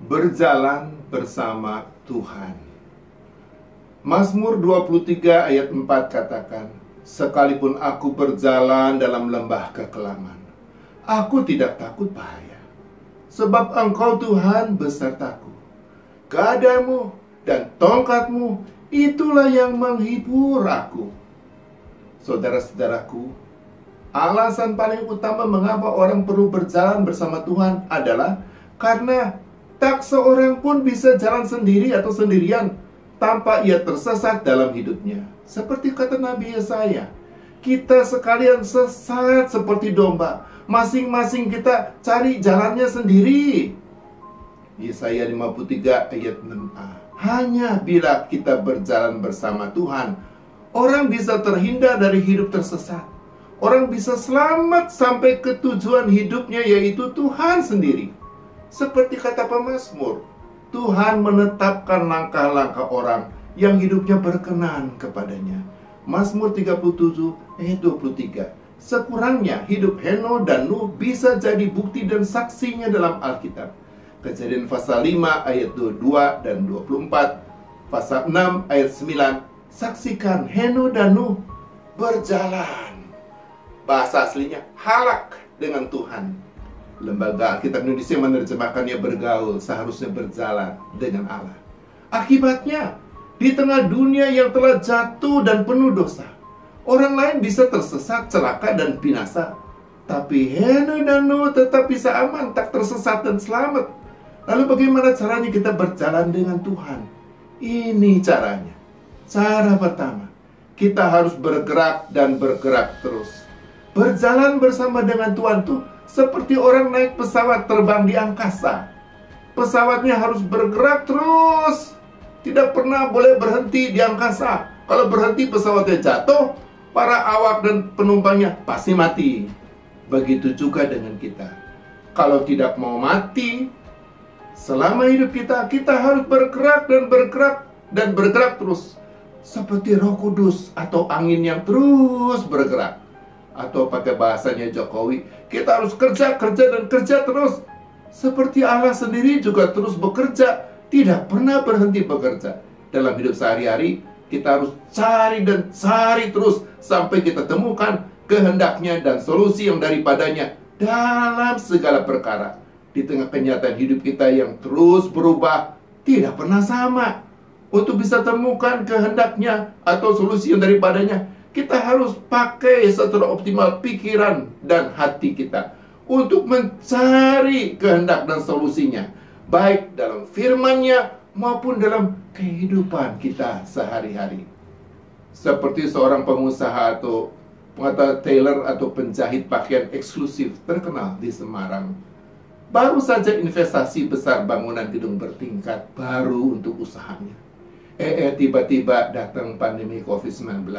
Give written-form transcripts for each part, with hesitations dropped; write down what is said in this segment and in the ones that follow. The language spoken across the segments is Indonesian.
Berjalan bersama Tuhan. Mazmur 23 ayat 4 katakan, sekalipun aku berjalan dalam lembah kekelaman, aku tidak takut bahaya, sebab Engkau Tuhan besertaku. Gadamu dan tongkatmu itulah yang menghibur aku. Saudara-saudaraku, alasan paling utama mengapa orang perlu berjalan bersama Tuhan adalah karena tak seorang pun bisa jalan sendiri atau sendirian tanpa ia tersesat dalam hidupnya. Seperti kata Nabi Yesaya, kita sekalian sesat seperti domba, masing-masing kita cari jalannya sendiri. Yesaya 53 ayat 6a. Hanya bila kita berjalan bersama Tuhan, orang bisa terhindar dari hidup tersesat. Orang bisa selamat sampai ke tujuan hidupnya, yaitu Tuhan sendiri. Seperti kata pemazmur, Tuhan menetapkan langkah-langkah orang yang hidupnya berkenan kepadanya. Mazmur 37 ayat 23. Sekurangnya hidup Henokh dan Nuh bisa jadi bukti dan saksinya dalam Alkitab. Kejadian pasal 5 ayat 22 dan 24, pasal 6 ayat 9. Saksikan Henokh dan Nuh berjalan. Bahasa aslinya halak dengan Tuhan. Lembaga Alkitab Indonesia menerjemahkannya bergaul, seharusnya berjalan dengan Allah. Akibatnya, di tengah dunia yang telah jatuh dan penuh dosa, orang lain bisa tersesat, celaka, dan binasa. Tapi Henokh dan Nuh tetap bisa aman, tak tersesat dan selamat. Lalu bagaimana caranya kita berjalan dengan Tuhan? Ini caranya. Cara pertama, kita harus bergerak dan bergerak terus. Berjalan bersama dengan Tuhan tuh seperti orang naik pesawat terbang di angkasa. Pesawatnya harus bergerak terus, tidak pernah boleh berhenti di angkasa. Kalau berhenti pesawatnya jatuh, para awak dan penumpangnya pasti mati. Begitu juga dengan kita. Kalau tidak mau mati selama hidup kita, kita harus bergerak dan bergerak terus. Seperti Roh Kudus atau angin yang terus bergerak. Atau pakai bahasanya Jokowi, kita harus kerja dan kerja terus. Seperti Allah sendiri juga terus bekerja, tidak pernah berhenti bekerja. Dalam hidup sehari-hari, kita harus cari dan cari terus sampai kita temukan kehendaknya dan solusi yang daripadanya dalam segala perkara. Di tengah kenyataan hidup kita yang terus berubah, tidak pernah sama. Untuk bisa temukan kehendaknya atau solusi yang daripadanya, kita harus pakai secara optimal pikiran dan hati kita untuk mencari kehendak dan solusinya, baik dalam firman-Nya maupun dalam kehidupan kita sehari-hari. Seperti seorang pengusaha atau penata tailor atau penjahit pakaian eksklusif terkenal di Semarang. Baru saja investasi besar bangunan gedung bertingkat baru untuk usahanya. Tiba-tiba datang pandemi COVID-19.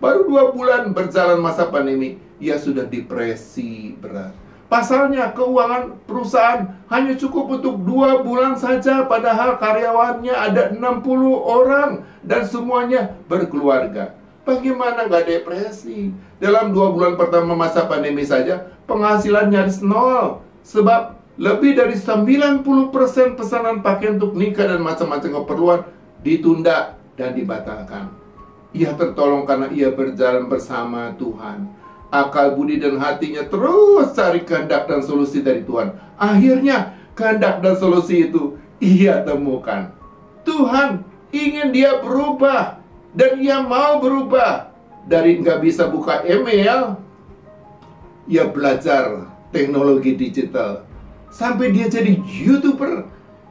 Baru 2 bulan berjalan masa pandemi, ia sudah depresi berat. Pasalnya, keuangan perusahaan hanya cukup untuk 2 bulan saja, padahal karyawannya ada 60 orang dan semuanya berkeluarga. Bagaimana nggak depresi? Dalam 2 bulan pertama masa pandemi saja, penghasilan nyaris nol. Sebab lebih dari 90% pesanan pakaian untuk nikah dan macam-macam keperluan ditunda dan dibatalkan. Ia tertolong karena ia berjalan bersama Tuhan. Akal, budi, dan hatinya terus cari kehendak dan solusi dari Tuhan. Akhirnya, kehendak dan solusi itu ia temukan. Tuhan ingin dia berubah. Dan ia mau berubah. Dari nggak bisa buka email, ia belajar teknologi digital. Sampai dia jadi YouTuber.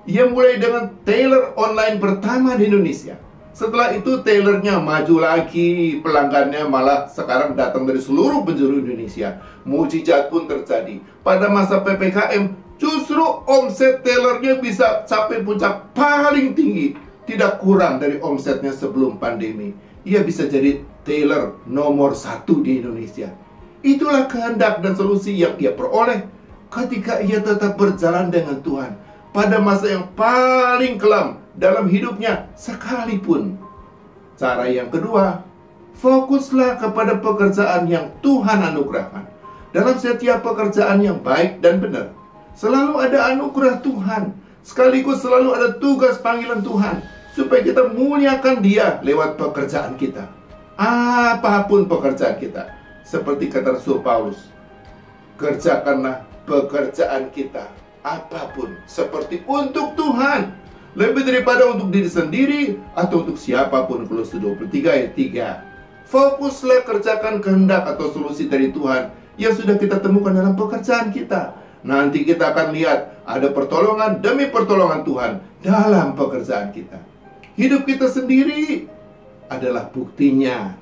Ia mulai dengan tailor online pertama di Indonesia. Setelah itu tailornya maju lagi, pelanggannya malah sekarang datang dari seluruh penjuru Indonesia. Mujizat pun terjadi. Pada masa PPKM, justru omset tailornya bisa capai puncak paling tinggi. Tidak kurang dari omsetnya sebelum pandemi. Ia bisa jadi tailor nomor 1 di Indonesia. Itulah kehendak dan solusi yang ia peroleh ketika ia tetap berjalan dengan Tuhan. Pada masa yang paling kelam dalam hidupnya sekalipun. Cara yang kedua, fokuslah kepada pekerjaan yang Tuhan anugerahkan. Dalam setiap pekerjaan yang baik dan benar, selalu ada anugerah Tuhan. Sekaligus selalu ada tugas panggilan Tuhan supaya kita muliakan Dia lewat pekerjaan kita. Apapun pekerjaan kita, seperti kata Rasul Paulus, kerjakanlah pekerjaan kita, apapun, seperti untuk Tuhan, lebih daripada untuk diri sendiri atau untuk siapapun. Kolose 23 ayat 3. Fokuslah kerjakan kehendak atau solusi dari Tuhan yang sudah kita temukan dalam pekerjaan kita. Nanti kita akan lihat ada pertolongan demi pertolongan Tuhan dalam pekerjaan kita. Hidup kita sendiri adalah buktinya.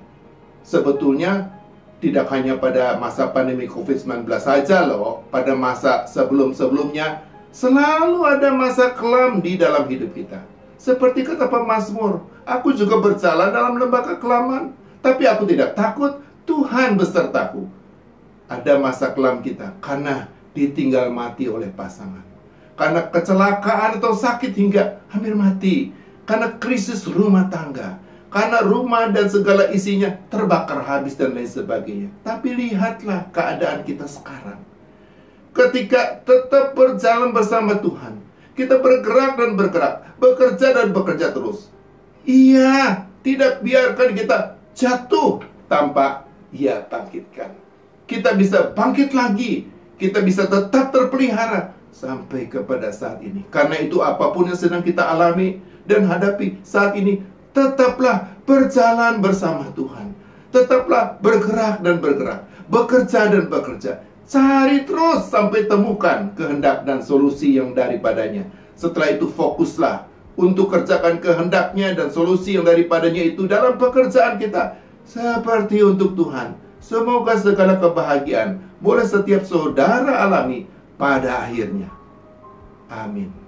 Sebetulnya tidak hanya pada masa pandemi COVID-19 saja loh. Pada masa sebelum-sebelumnya selalu ada masa kelam di dalam hidup kita. Seperti kata pemazmur, aku juga berjalan dalam lembah kekelaman, tapi aku tidak takut, Tuhan besertaku. Ada masa kelam kita karena ditinggal mati oleh pasangan, karena kecelakaan atau sakit hingga hampir mati, karena krisis rumah tangga, karena rumah dan segala isinya terbakar habis dan lain sebagainya. Tapi lihatlah keadaan kita sekarang. Ketika tetap berjalan bersama Tuhan, kita bergerak dan bergerak, bekerja dan bekerja terus. Ia tidak biarkan kita jatuh tanpa Ia bangkitkan. Kita bisa bangkit lagi, kita bisa tetap terpelihara sampai kepada saat ini. Karena itu apapun yang sedang kita alami dan hadapi saat ini, tetaplah berjalan bersama Tuhan. Tetaplah bergerak dan bergerak, bekerja dan bekerja. Cari terus sampai temukan kehendak dan solusi yang daripadanya. Setelah itu fokuslah untuk kerjakan kehendaknya dan solusi yang daripadanya itu dalam pekerjaan kita, seperti untuk Tuhan. Semoga segala kebahagiaan boleh setiap saudara alami pada akhirnya. Amin.